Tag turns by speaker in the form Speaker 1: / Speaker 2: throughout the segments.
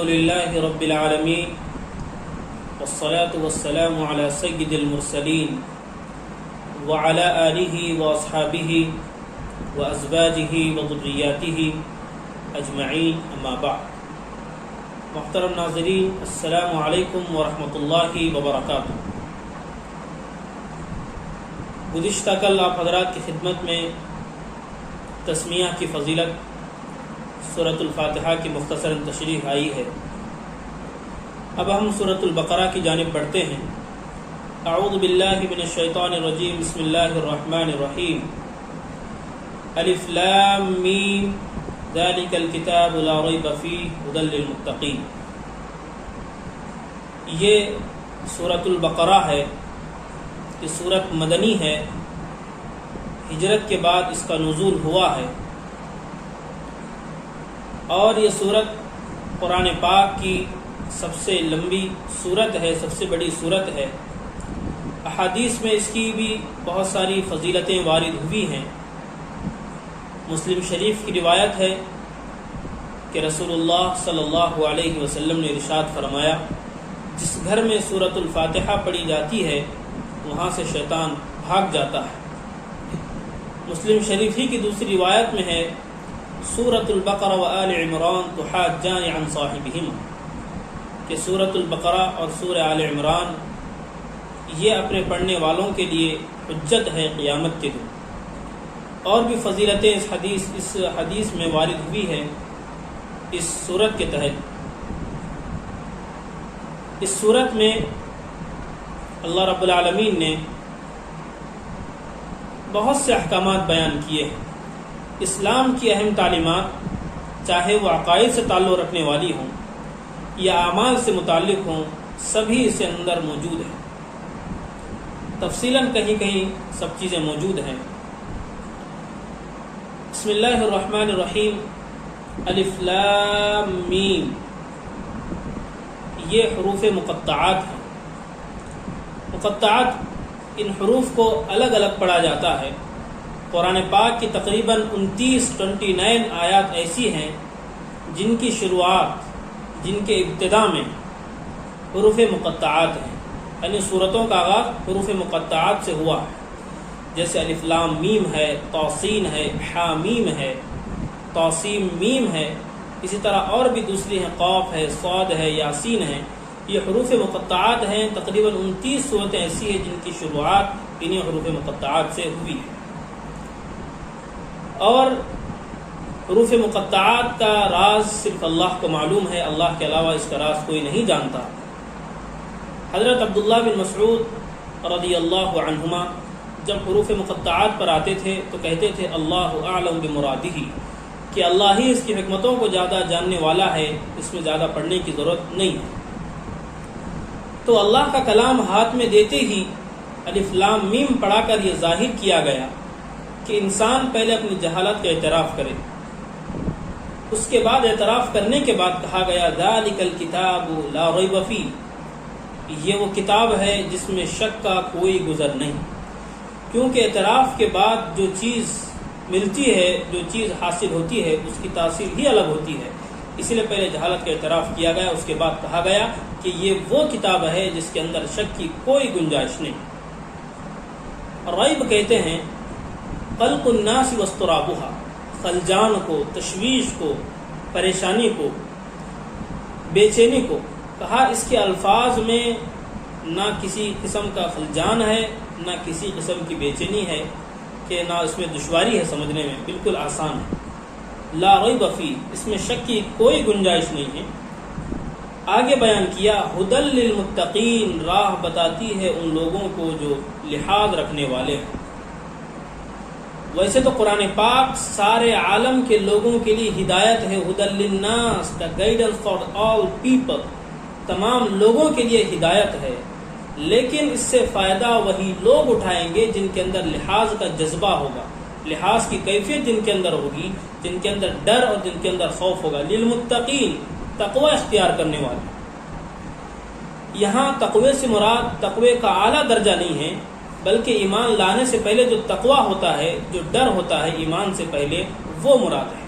Speaker 1: لله رب العالمين والصلاة والسلام على سيد المرسلين وعلى آله وأصحابه وأزواجه وذرياته أجمعين أما بعد. محترم ناظرین، السلام علیکم ورحمۃ اللہ وبرکاتہ. گزشتہ کل آپ حضرات کی خدمت میں تسمیہ کی فضیلت سورۃ الفاتحہ کی مختصر تشریح آئی ہے. اب ہم سورۃ البقرہ کی جانب بڑھتے ہیں. اعوذ باللہ من الشیطان الرجیم، بسم اللہ الرحمن الرحیم. الف لام میم ذالک الکتاب لا ریب فیہ ھدی للمتقین. یہ سورۃ البقرہ ہے. یہ سورت مدنی ہے، ہجرت کے بعد اس کا نزول ہوا ہے، اور یہ سورت قرآن پاک کی سب سے لمبی سورت ہے، سب سے بڑی سورت ہے. احادیث میں اس کی بھی بہت ساری فضیلتیں وارد ہوئی ہیں. مسلم شریف کی روایت ہے کہ رسول اللہ صلی اللہ علیہ وسلم نے ارشاد فرمایا، جس گھر میں سورۃ الفاتحہ پڑھی جاتی ہے وہاں سے شیطان بھاگ جاتا ہے. مسلم شریف ہی کی دوسری روایت میں ہے، سورۃ البقرہ و آل عمران تحاجان عن صاحبہما، کہ سورۃ البقرہ اور سورہ آل عمران یہ اپنے پڑھنے والوں کے لیے حجت ہے قیامت کے دن. اور بھی فضیلتیں اس حدیث میں وارد ہوئی ہے اس سورت کے تحت. اس سورت میں اللہ رب العالمین نے بہت سے احکامات بیان کیے ہیں. اسلام کی اہم تعلیمات، چاہے وہ عقائد سے تعلق رکھنے والی ہوں یا اعمال سے متعلق ہوں، سبھی اس کے اندر موجود ہیں. تفصیلاً کہیں کہیں سب چیزیں موجود ہیں. بسم اللہ الرحمن الرحیم. الف لام میم، یہ حروف مقطعات ہیں. مقطعات، ان حروف کو الگ الگ پڑھا جاتا ہے. قرآن پاک کی تقریباً 29 آیات ایسی ہیں جن کی شروعات، جن کے ابتدا میں حروف مقطعات ہیں، یعنی صورتوں کا آغاز حروف مقطعات سے ہوا ہے. جیسے الف لام میم ہے، توسین ہے، حامیم ہے، توسیم میم ہے. اسی طرح اور بھی دوسری ہیں، قاف ہے، صاد ہے، یاسین ہے. یہ حروف مقطعات ہیں. تقریباً 29 صورتیں ایسی ہیں جن کی شروعات انہیں حروف مقطعات سے ہوئی ہے. اور حروف مقطعات کا راز صرف اللہ کو معلوم ہے. اللہ کے علاوہ اس کا راز کوئی نہیں جانتا. حضرت عبداللہ بن مسعود رضی اللہ عنہما جب حروف مقطعات پر آتے تھے تو کہتے تھے اللہ اعلم بمرادہ، کہ اللہ ہی اس کی حکمتوں کو زیادہ جاننے والا ہے، اس میں زیادہ پڑھنے کی ضرورت نہیں ہے. تو اللہ کا کلام ہاتھ میں دیتے ہی الف لام میم پڑھا کر یہ ظاہر کیا گیا کہ انسان پہلے اپنی جہالت کا اعتراف کرے. اس کے بعد اعتراف کرنے کے بعد کہا گیا ذالک الکتاب لا ریب فیہ، یہ وہ کتاب ہے جس میں شک کا کوئی گزر نہیں. کیونکہ اعتراف کے بعد جو چیز ملتی ہے، جو چیز حاصل ہوتی ہے، اس کی تاثیر ہی الگ ہوتی ہے. اسی لیے پہلے جہالت کا اعتراف کیا گیا، اس کے بعد کہا گیا کہ یہ وہ کتاب ہے جس کے اندر شک کی کوئی گنجائش نہیں. ریب کہتے ہیں قلق الناس واضطرابها، خلجان کو، تشویش کو، پریشانی کو، بے چینی کو. کہا اس کے الفاظ میں نہ کسی قسم کا خلجان ہے، نہ کسی قسم کی بے چینی ہے، کہ نہ اس میں دشواری ہے سمجھنے میں، بالکل آسان ہے. لا ریب فیہ، اس میں شک کی کوئی گنجائش نہیں ہے. آگے بیان کیا ھدی للمتقین، راہ بتاتی ہے ان لوگوں کو جو لحاظ رکھنے والے ہیں. ویسے تو قرآن پاک سارے عالم کے لوگوں کے لیے ہدایت ہے. ھدی للناس، the guidance for all people, تمام لوگوں کے لیے ہدایت ہے. لیکن اس سے فائدہ وہی لوگ اٹھائیں گے جن کے اندر لحاظ کا جذبہ ہوگا، لحاظ کی کیفیت جن کے اندر ہوگی، جن کے اندر ڈر اور جن کے اندر خوف ہوگا. للمتقین، تقوی اختیار کرنے والے. یہاں تقوی سے مراد تقوی کا اعلیٰ درجہ نہیں ہے، بلکہ ایمان لانے سے پہلے جو تقوی ہوتا ہے، جو ڈر ہوتا ہے ایمان سے پہلے، وہ مراد ہے.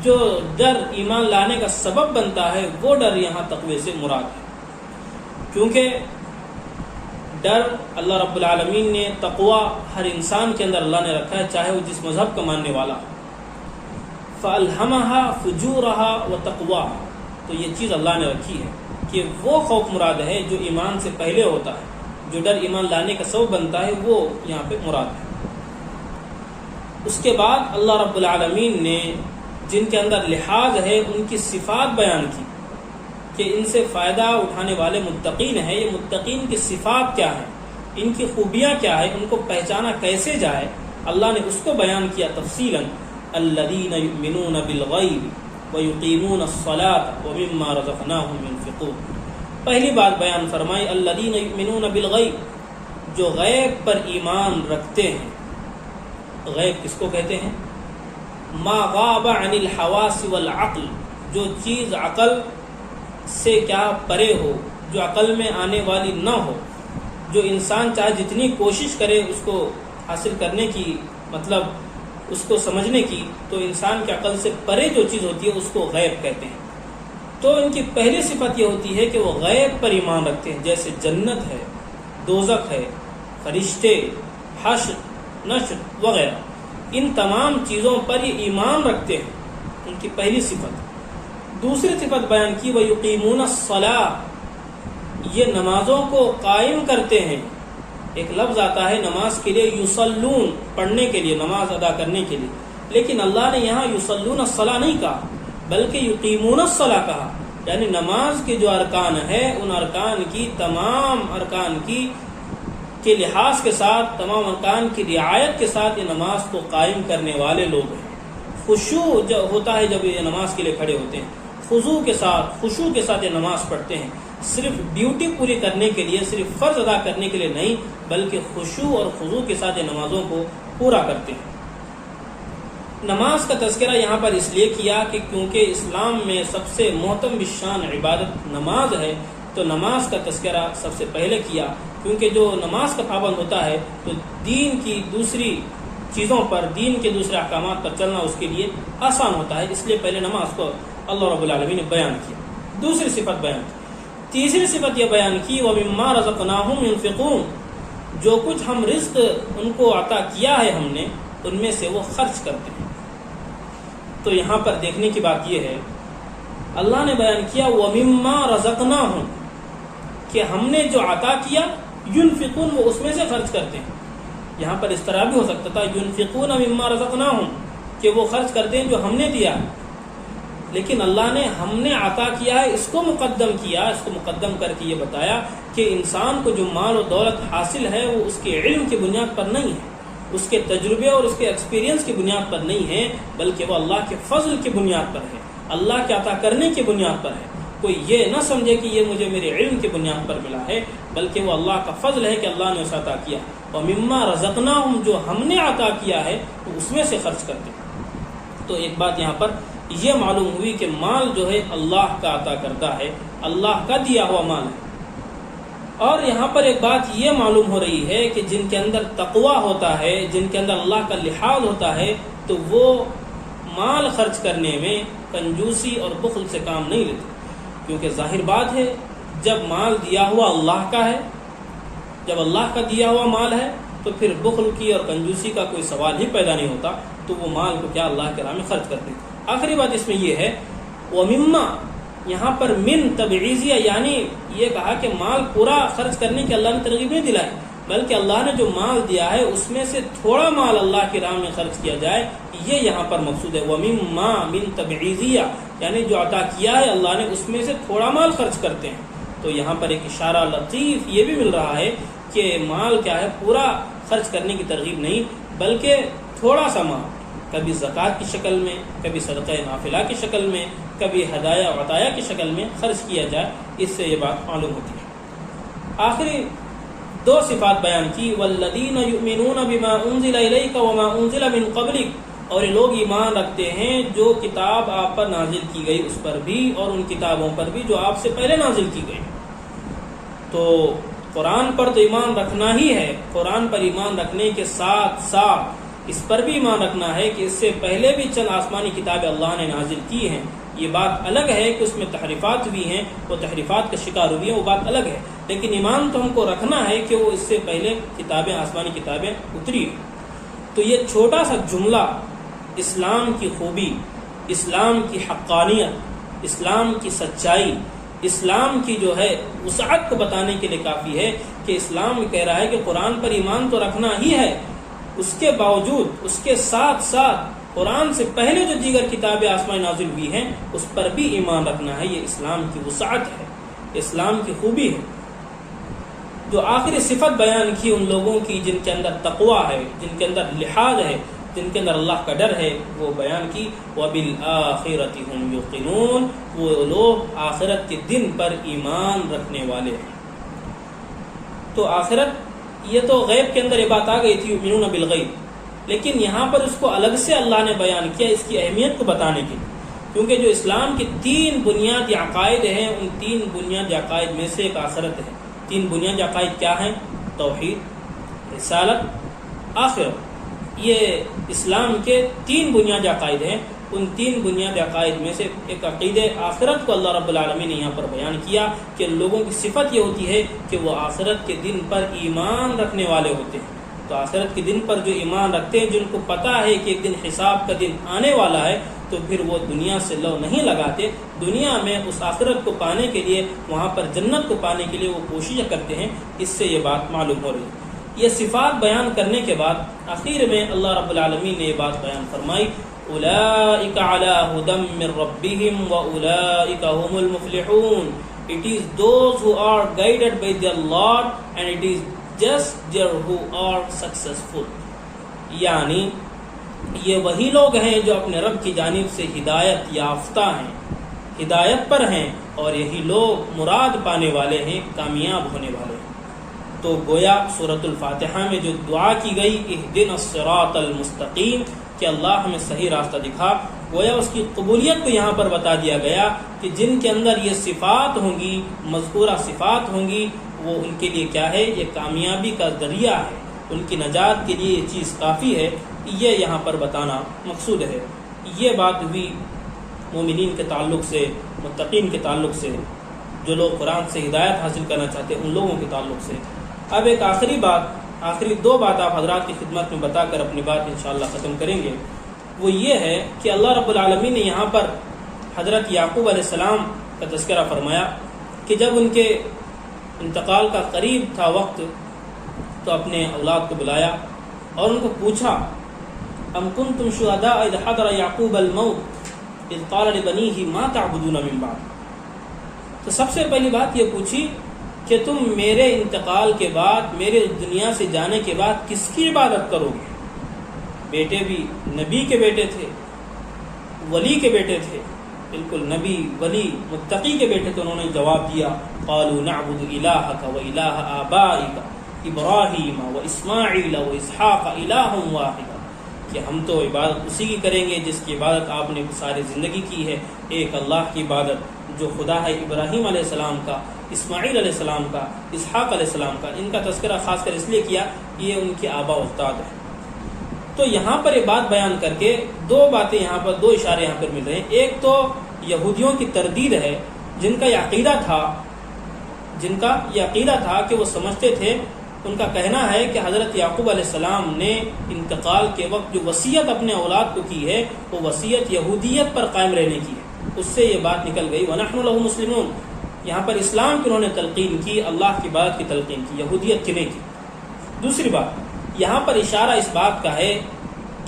Speaker 1: جو ڈر ایمان لانے کا سبب بنتا ہے وہ ڈر یہاں تقوی سے مراد ہے، کیونکہ ڈر اللہ رب العالمین نے تقوی ہر انسان کے اندر اللہ نے رکھا ہے، چاہے وہ جس مذہب کا ماننے والا ہو۔ فَأَلْهَمَهَا فُجُورَهَا وَتَقْوَاهَا، تو یہ چیز اللہ نے رکھی ہے کہ وہ خوف مراد ہے جو ایمان سے پہلے ہوتا ہے، جو ڈر ایمان لانے کا سبب بنتا ہے وہ یہاں پہ مراد ہے۔ اس کے بعد اللہ رب العالمین نے جن کے اندر لحاظ ہے ان کی صفات بیان کی کہ ان سے فائدہ اٹھانے والے متقین ہیں۔ یہ متقین کی صفات کیا ہیں، ان کی خوبیاں کیا ہیں، ان کو پہچانا کیسے جائے، اللہ نے اس کو بیان کیا تفصیلاً۔ الذین یؤمنون بالغیب ویقیمون الصلاة ومما رزقناہم ينفقون، پہلی بات بیان فرمائی الذین یؤمنون بالغیب، جو غیب پر ایمان رکھتے ہیں۔ غیب کس کو کہتے ہیں؟ ما غاب عن الحواس والعقل، جو چیز عقل سے کیا پرے ہو، جو عقل میں آنے والی نہ ہو، جو انسان چاہے جتنی کوشش کرے اس کو حاصل کرنے کی، مطلب اس کو سمجھنے کی، تو انسان کی عقل سے پرے جو چیز ہوتی ہے اس کو غیب کہتے ہیں۔ تو ان کی پہلی صفت یہ ہوتی ہے کہ وہ غیب پر ایمان رکھتے ہیں، جیسے جنت ہے، دوزخ ہے، فرشتے، حشر، نشر وغیرہ، ان تمام چیزوں پر یہ ایمان رکھتے ہیں، ان کی پہلی صفت۔ دوسری صفت بیان کی وَيُقِيمُونَ الصَّلَاةَ، یہ نمازوں کو قائم کرتے ہیں۔ ایک لفظ آتا ہے نماز کے لیے یصلون، پڑھنے کے لیے، نماز ادا کرنے کے لیے، لیکن اللہ نے یہاں یصلون الصلاة نہیں کہا بلکہ یقیمون الصلاة کہا، یعنی نماز کے جو ارکان ہے ان ارکان کی، تمام ارکان کی کے لحاظ کے ساتھ، تمام ارکان کی رعایت کے ساتھ یہ نماز کو قائم کرنے والے لوگ ہیں۔ خشوع جو ہوتا ہے جب یہ نماز کے لیے کھڑے ہوتے ہیں، خضوع کے ساتھ، خشوع کے ساتھ یہ نماز پڑھتے ہیں، صرف ڈیوٹی پوری کرنے کے لیے، صرف فرض ادا کرنے کے لیے نہیں، بلکہ خشوع اور خضوع کے ساتھ یہ نمازوں کو پورا کرتے ہیں۔ نماز کا تذکرہ یہاں پر اس لیے کیا کہ کیونکہ اسلام میں سب سے محترم بالشان عبادت نماز ہے، تو نماز کا تذکرہ سب سے پہلے کیا، کیونکہ جو نماز کا پابند ہوتا ہے تو دین کی دوسری چیزوں پر، دین کے دوسرے احکامات پر چلنا اس کے لیے آسان ہوتا ہے، اس لیے پہلے نماز کو اللہ رب العالمین نے بیان کیا۔ دوسری صفت بیان کی۔ تیسری صفت یہ بیان کی وَمِمَّا رَزَقْنَاهُمْ يُنْفِقُونَ، جو کچھ ہم رزق ان کو عطا کیا ہے ہم نے، ان میں سے وہ خرچ کرتے ہیں۔ تو یہاں پر دیکھنے کی بات یہ ہے، اللہ نے بیان کیا وَمِمَّا رَزَقْنَاهُمْ، کہ ہم نے جو عطا کیا، يُنْفِقُونَ، وہ اس میں سے خرچ کرتے ہیں۔ یہاں پر اس طرح بھی ہو سکتا تھا يُنْفِقُونَ مِمَّا رَزَقْنَاهُمْ، کہ وہ خرچ کرتے ہیں جو ہم نے دیا، لیکن اللہ نے ہم نے عطا کیا ہے اس کو مقدم کیا، اس کو مقدم کر کے یہ بتایا کہ انسان کو جو مال و دولت حاصل ہے وہ اس کے علم کی بنیاد پر نہیں ہے، اس کے تجربے اور اس کے ایکسپیرینس کی بنیاد پر نہیں ہے، بلکہ وہ اللہ کے فضل کی بنیاد پر ہے، اللہ کے عطا کرنے کی بنیاد پر ہے۔ کوئی یہ نہ سمجھے کہ یہ مجھے میرے علم کی بنیاد پر ملا ہے، بلکہ وہ اللہ کا فضل ہے کہ اللہ نے اسے عطا کیا۔ اور مما رزقناہم، جو ہم نے عطا کیا ہے تو اس میں سے خرچ کرتے ہیں۔ تو ایک بات یہاں پر یہ معلوم ہوئی کہ مال جو ہے اللہ کا عطا کرتا ہے، اللہ کا دیا ہوا مال ہے۔ اور یہاں پر ایک بات یہ معلوم ہو رہی ہے کہ جن کے اندر تقوی ہوتا ہے، جن کے اندر اللہ کا لحاظ ہوتا ہے، تو وہ مال خرچ کرنے میں کنجوسی اور بخل سے کام نہیں لیتے، کیونکہ ظاہر بات ہے جب مال دیا ہوا اللہ کا ہے، جب اللہ کا دیا ہوا مال ہے تو پھر بخل کی اور کنجوسی کا کوئی سوال ہی پیدا نہیں ہوتا، تو وہ مال کو کیا اللہ کے راہ میں خرچ کرتے ہیں۔ آخری بات اس میں یہ ہے وَمِمَّا، یہاں پر من تبعیضیہ، یعنی یہ کہا کہ مال پورا خرچ کرنے کی اللہ نے ترغیب نہیں دلائی، بلکہ اللہ نے جو مال دیا ہے اس میں سے تھوڑا مال اللہ کی راہ میں خرچ کیا جائے، یہ یہاں پر مقصود ہے۔ وَمِمَّا من تبعیضیہ، یعنی جو عطا کیا ہے اللہ نے اس میں سے تھوڑا مال خرچ کرتے ہیں۔ تو یہاں پر ایک اشارہ لطیف یہ بھی مل رہا ہے کہ مال کیا ہے، پورا خرچ کرنے کی ترغیب نہیں، بلکہ تھوڑا سا مال، کبھی زکوٰۃ کی شکل میں، کبھی صدقہ نافلہ کی شکل میں، کبھی ہدایہ و عطیہ کی شکل میں خرچ کیا جائے، اس سے یہ بات معلوم ہوتی ہے۔ آخری دو صفات بیان کی والذین یؤمنون بما انزل الیک وما انزل من قبلک، اور یہ لوگ ایمان رکھتے ہیں جو کتاب آپ پر نازل کی گئی اس پر بھی، اور ان کتابوں پر بھی جو آپ سے پہلے نازل کی گئی۔ تو قرآن پر تو ایمان رکھنا ہی ہے، قرآن پر ایمان رکھنے کے ساتھ ساتھ اس پر بھی ایمان رکھنا ہے کہ اس سے پہلے بھی چند آسمانی کتابیں اللہ نے نازل کی ہیں. یہ بات الگ ہے کہ اس میں تحریفات بھی ہیں، وہ تحریفات کا شکار ہوئی ہیں، وہ بات الگ ہے، لیکن ایمان تو ہم کو رکھنا ہے کہ وہ اس سے پہلے کتابیں، آسمانی کتابیں اتری ہیں. تو یہ چھوٹا سا جملہ اسلام کی خوبی، اسلام کی حقانیت، اسلام کی سچائی، اسلام کی جو ہے وسعت کو بتانے کے لیے کافی ہے کہ اسلام کہہ رہا ہے کہ قرآن پر ایمان تو رکھنا ہی ہے، اس کے باوجود، اس کے ساتھ ساتھ قرآن سے پہلے جو دیگر کتابیں آسمان نازل ہوئی ہیں اس پر بھی ایمان رکھنا ہے. یہ اسلام کی وسعت ہے، اسلام کی خوبی ہے. جو آخری صفت بیان کی ان لوگوں کی جن کے اندر تقویٰ ہے، جن کے اندر لحاظ ہے، جن کے اندر اللہ کا ڈر ہے، وہ بیان کی وَبِالْآخِرَةِ هُمْ يُوقِنُونَ، وہ لوگ آخرت کے دن پر ایمان رکھنے والے ہیں. تو آخرت، یہ تو غیب کے اندر یہ بات آ گئی تھی یؤمنون بالغیب، لیکن یہاں پر اس کو الگ سے اللہ نے بیان کیا اس کی اہمیت کو بتانے کے لیے، کیونکہ جو اسلام کی 3 بنیادی عقائد ہیں ان 3 بنیادی عقائد میں سے ایک آخرت ہے. 3 بنیادی عقائد کیا ہیں؟ توحید، رسالت، آخرت. یہ اسلام کے 3 بنیادی عقائد ہیں. ان 3 بنیادی عقائد میں سے ایک عقیدہ آخرت کو اللہ رب العالمین نے یہاں پر بیان کیا کہ لوگوں کی صفت یہ ہوتی ہے کہ وہ آخرت کے دن پر ایمان رکھنے والے ہوتے ہیں. تو آخرت کے دن پر جو ایمان رکھتے ہیں، جن کو پتہ ہے کہ ایک دن حساب کا دن آنے والا ہے، تو پھر وہ دنیا سے لو نہیں لگاتے. دنیا میں اس آخرت کو پانے کے لیے، وہاں پر جنت کو پانے کے لیے وہ کوشش کرتے ہیں. اس سے یہ بات معلوم ہو رہی ہے. یہ صفات بیان کرنے کے بعد آخر میں اللہ رب العالمین نے یہ بات بیان فرمائی اولئک علی ھدی من ربہم واولئک ھم المفلحون. It is those who are guided by their Lord and it is just there who are successful. یعنی یہ وہی لوگ ہیں جو اپنے رب کی جانب سے ہدایت یافتہ ہیں، ہدایت پر ہیں، اور یہی لوگ مراد پانے والے ہیں، کامیاب ہونے والے ہیں. تو گویا سورۃ الفاتحہ میں جو دعا کی گئی اہدنا الصراط المستقیم، کہ اللہ ہمیں صحیح راستہ دکھا، گویا اس کی قبولیت کو یہاں پر بتا دیا گیا کہ جن کے اندر یہ صفات ہوں گی، مذکورہ صفات ہوں گی، وہ ان کے لیے کیا ہے؟ یہ کامیابی کا ذریعہ ہے، ان کی نجات کے لیے یہ چیز کافی ہے. یہ یہاں پر بتانا مقصود ہے. یہ بات ہوئی مومنین کے تعلق سے، متقین کے تعلق سے، جو لوگ قرآن سے ہدایت حاصل کرنا چاہتے ہیں ان لوگوں کے تعلق سے. اب ایک آخری 2 بات آپ حضرات کی خدمت میں بتا کر اپنی بات انشاءاللہ ختم کریں گے. وہ یہ ہے کہ اللہ رب العالمین نے یہاں پر حضرت یعقوب علیہ السلام کا تذکرہ فرمایا کہ جب ان کے انتقال کا قریب تھا وقت، تو اپنے اولاد کو بلایا اور ان کو پوچھا ام کنتم شہداء اذ حضر یعقوب الموت اذ قال لبنیہ ما تعبدون من بعد. تو سب سے پہلی بات یہ پوچھی کہ تم میرے انتقال کے بعد، میرے دنیا سے جانے کے بعد کس کی عبادت کرو گے؟ بیٹے بھی نبی کے بیٹے تھے، ولی کے بیٹے تھے، بالکل نبی، ولی، متقی کے بیٹے. تو انہوں نے جواب دیا قالوا نعبد الہک و الہ آبائک ابراہیم و اسماعیل و اسحاق الہ واحد، کہ ہم تو عبادت اسی کی کریں گے جس کی عبادت آپ نے ساری زندگی کی ہے، ایک اللہ کی عبادت جو خدا ہے، ابراہیم علیہ السلام کا، اسماعیل علیہ السلام کا، اسحاق علیہ السلام کا. ان کا تذکرہ خاص کر اس لیے کیا، یہ ان کے آبا و اجداد ہیں. تو یہاں پر یہ بات بیان کر کے 2 باتیں یہاں پر، 2 اشارے یہاں پر مل رہے ہیں. ایک تو یہودیوں کی تردید ہے، جن کا یہ عقیدہ تھا کہ وہ سمجھتے تھے، ان کا کہنا ہے کہ حضرت یعقوب علیہ السلام نے انتقال کے وقت جو وصیت اپنے اولاد کو کی ہے، وہ وصیت یہودیت پر قائم رہنے کی ہے. اس سے یہ بات نکل گئی وَنَحْنُ لَهُ مُسْلِمُونَ. یہاں پر اسلام کی انہوں نے تلقین کی، اللہ کی بات کی تلقین کی، یہودیت کی نہیں کی. دوسری بات یہاں پر اشارہ اس بات کا ہے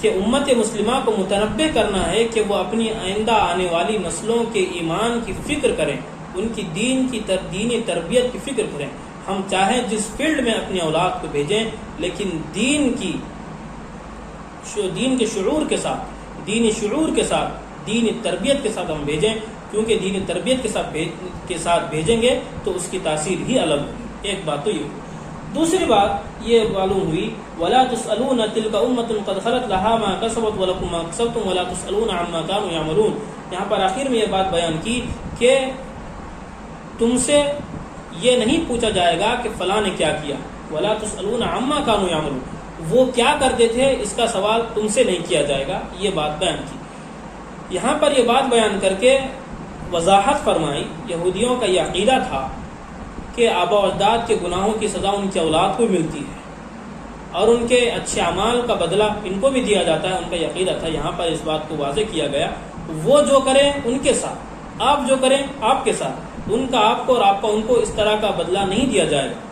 Speaker 1: کہ امت مسلمہ کو متنبہ کرنا ہے کہ وہ اپنی آئندہ آنے والی نسلوں کے ایمان کی فکر کریں، ان کی دینی تربیت کی فکر کریں. ہم چاہیں جس فیلڈ میں اپنی اولاد کو بھیجیں، لیکن دین کے شعور کے ساتھ، دینی شعور کے ساتھ، دینی تربیت کے ساتھ ہم بھیجیں، کیونکہ دینی تربیت کے ساتھ بھیجیں گے تو اس کی تاثیر ہی الگ ہوگی. ایک بات تو یہ ہوئی. دوسری بات یہ معلوم ہوئی وَلَا تُسْأَلُونَ تِلْكَ أُمَّةٌ قَدْ خَلَتْ لَهَا مَا كَسَبَتْ وَلَكُمْ مَا كَسَبْتُمْ وَلَا تُسْأَلُونَ عَمَّا كَانُوا يَعْمَلُونَ. یہاں پر آخر میں یہ بات بیان کی کہ تم سے یہ نہیں پوچھا جائے گا کہ فلاں نے کیا کیا، وَلَا تُسْأَلُونَ عَمَّا كَانُوا يَعْمَلُونَ. وہ کیا کرتے تھے اس کا سوال تم سے نہیں کیا جائے گا، یہ بات بیان کی۔ یہاں پر یہ بات بیان کر کے وضاحت فرمائی، یہودیوں کا یہ عقیدہ تھا کہ آبا و اجداد کے گناہوں کی سزا ان کی اولاد کو ملتی ہے اور ان کے اچھے اعمال کا بدلہ ان کو بھی دیا جاتا ہے، ان کا یہ عقیدہ تھا۔ یہاں پر اس بات کو واضح کیا گیا، وہ جو کریں ان کے ساتھ، آپ جو کریں آپ کے ساتھ، ان کا آپ کو اور آپ کا ان کو اس طرح کا بدلہ نہیں دیا جائے گا۔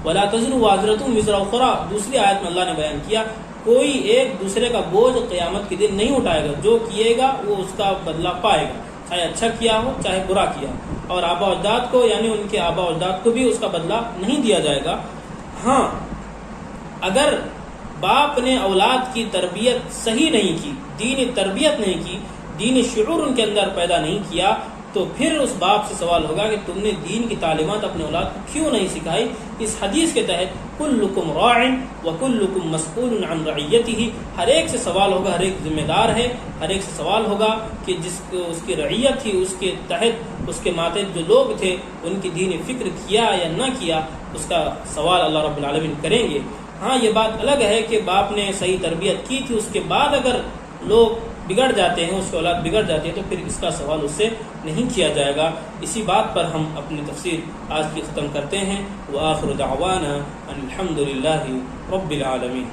Speaker 1: وَلَا تَزِرُ وَازِرَةٌ وِزْرَ أُخْرَىٰ، دوسری آیت میں اللہ نے بیان کیا کوئی ایک دوسرے کا بوجھ قیامت کے دن نہیں اٹھائے گا، جو کیے گا وہ اس کا بدلہ پائے گا، چاہے اچھا کیا ہو چاہے برا کیا ہو، اور آبا اجداد کو یعنی ان کے آبا اجداد کو بھی اس کا بدلہ نہیں دیا جائے گا۔ ہاں اگر باپ نے اولاد کی تربیت صحیح نہیں کی، دینی تربیت نہیں کی، دینی شعور ان کے اندر پیدا نہیں کیا، تو پھر اس باپ سے سوال ہوگا کہ تم نے دین کی تعلیمات اپنے اولاد کو کیوں نہیں سکھائی۔ اس حدیث کے تحت کلکم راع وکلکم مسئول عن رعیتہ، ہر ایک سے سوال ہوگا، ہر ایک ذمہ دار ہے، ہر ایک سے سوال ہوگا کہ جس کو اس کی رعیت تھی، اس کے تحت اس کے ماتحت جو لوگ تھے ان کی دینی فکر کیا یا نہ کیا، اس کا سوال اللہ رب العالمین کریں گے۔ ہاں یہ بات الگ ہے کہ باپ نے صحیح تربیت کی تھی، اس کے بعد اگر لوگ بگڑ جاتے ہیں، اس کی اولاد بگڑ جاتی ہے، تو پھر اس کا سوال اس سے نہیں کیا جائے گا۔ اسی بات پر ہم اپنی تفسیر آج کی ختم کرتے ہیں۔ وآخر دعوانا ان الحمد للہ رب العالمین۔